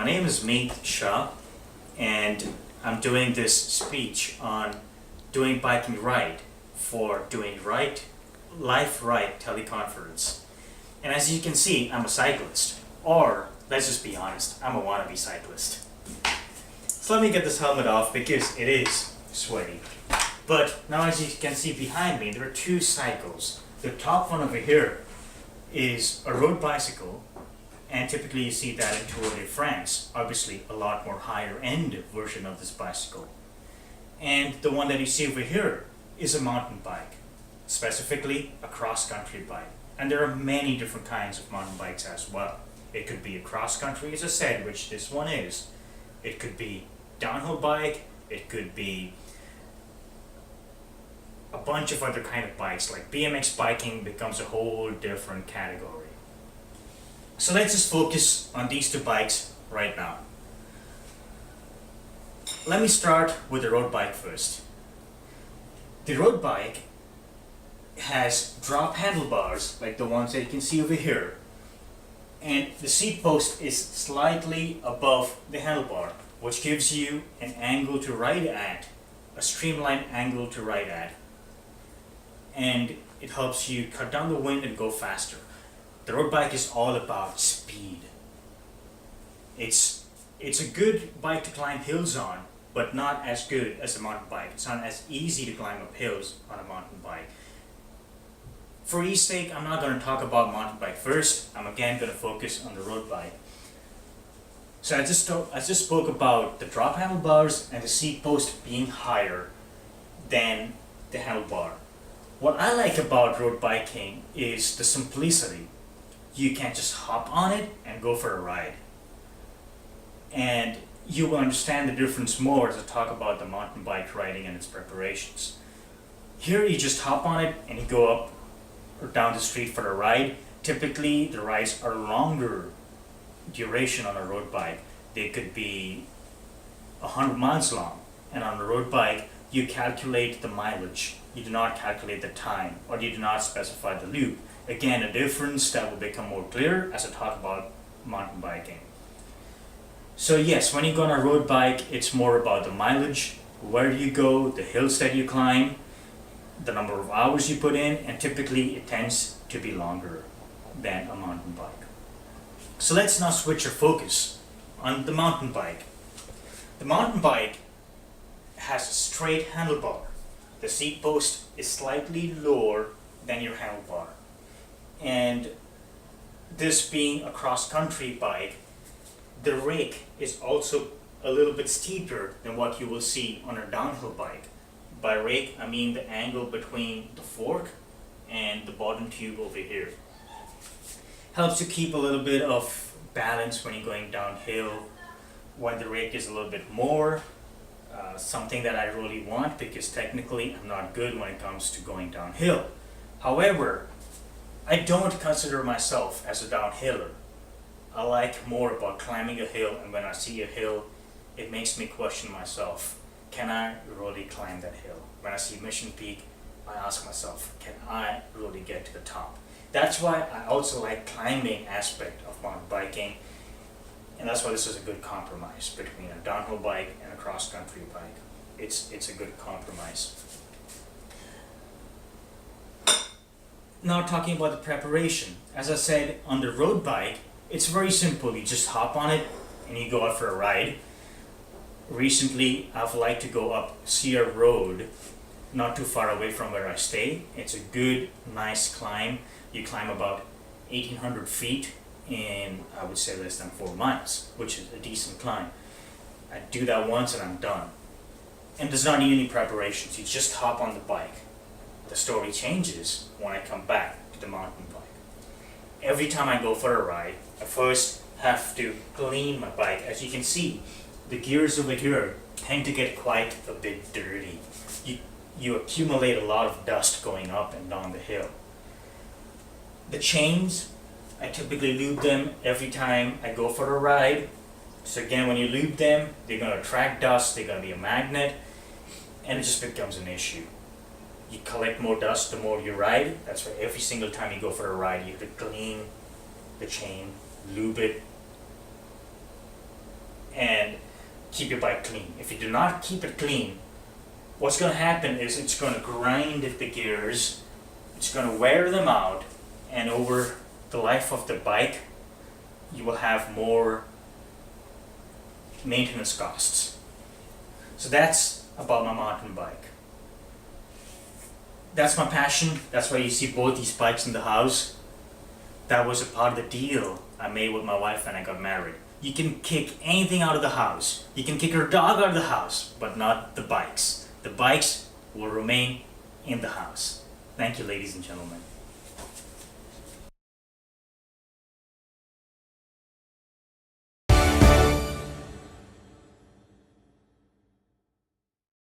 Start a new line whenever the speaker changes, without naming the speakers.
name is Shah, and I'm doing this speech on doing biking right for Doing Life Right Teleconference. And as you can see, I'm a cyclist, or let's just be honest, I'm a wannabe cyclist. So let me get this helmet off because it is sweaty. But now as you can see behind me, there are two cycles. The top one over here is a road bicycle, and typically you see that in Tour de France, obviously a lot more higher end version of this bicycle. And the one that you see over here is a mountain bike, specifically a cross-country bike. And there are many different kinds of mountain bikes as well. It could be a cross-country, as I said, which this one is. It could be downhill bike, it could be a bunch of other kind of bikes, like BMX biking becomes a whole different category. So let's just focus on these two bikes right now. Let me start with the road bike first. The road bike has drop handlebars, like the ones that you can see over here, and the seat post is slightly above the handlebar, which gives you an angle to ride at, a streamlined angle to ride at, and it helps you cut down the wind and go faster. The road bike is all about speed. It's a good bike to climb hills on, but not as good as a mountain bike. It's not as easy to climb up hills on a mountain bike. For ease sake, I'm not going to talk about mountain bike first. I'm again going to focus on the road bike. So I just spoke about the drop handlebars and the seat post being higher than the handlebar. What I like about road biking is the simplicity. You can just hop on it and go for a ride. And you will understand the difference more as I talk about the mountain bike riding and its preparations. Here you just hop on it and you go up or down the street for a ride. Typically the rides are longer duration on a road bike. They could be 100 miles long. And on a road bike you calculate the mileage. You do not calculate the time, or you do not specify the loop. Again, a difference that will become more clear as I talk about mountain biking. So yes, when you go on a road bike, it's more about the mileage, where you go, the hills that you climb, the number of hours you put in, and typically it tends to be longer than a mountain bike. So let's now switch our focus on the mountain bike. The mountain bike has a straight handlebar. The seat post is slightly lower than your handlebar. And this being a cross-country bike, the rake is also a little bit steeper than what you will see on a downhill bike. By rake, I mean the angle between the fork and the bottom tube over here. Helps you keep a little bit of balance when you're going downhill, when the rake is a little bit more. Something that I really want, because technically I'm not good when it comes to going downhill. However, I don't consider myself as a downhiller. I like more about climbing a hill, and when I see a hill, it makes me question myself, can I really climb that hill? When I see Mission Peak, I ask myself, can I really get to the top? That's why I also like climbing aspect of mountain biking, and that's why this is a good compromise between a downhill bike and a cross-country bike. It's a good compromise. Now talking about the preparation. As I said, on the road bike, it's very simple. You just hop on it and you go out for a ride. Recently, I've liked to go up Sierra Road, not too far away from where I stay. It's a good, nice climb. You climb about 1,800 feet in, I would say, less than 4 miles, which is a decent climb. I do that once and I'm done. And does not need any preparations. You just hop on the bike. The story changes when I come back to the mountain bike. Every time I go for a ride, I first have to clean my bike. As you can see, the gears over here tend to get quite a bit dirty. You accumulate a lot of dust going up and down the hill. The chains, I typically lube them every time I go for a ride. So again, when you lube them, they're going to attract dust, they're going to be a magnet, and it just becomes an issue. You collect more dust the more you ride. That's why every single time you go for a ride, you have to clean the chain, lube it, and keep your bike clean. If you do not keep it clean, what's going to happen is it's going to grind the gears, it's going to wear them out, and over the life of the bike, you will have more maintenance costs. So that's about my mountain bike. That's my passion. That's why you see both these bikes in the house. That was a part of the deal I made with my wife when I got married. You can kick anything out of the house. You can kick your dog out of the house, but not the bikes. The bikes will remain in the house. Thank you, ladies and gentlemen.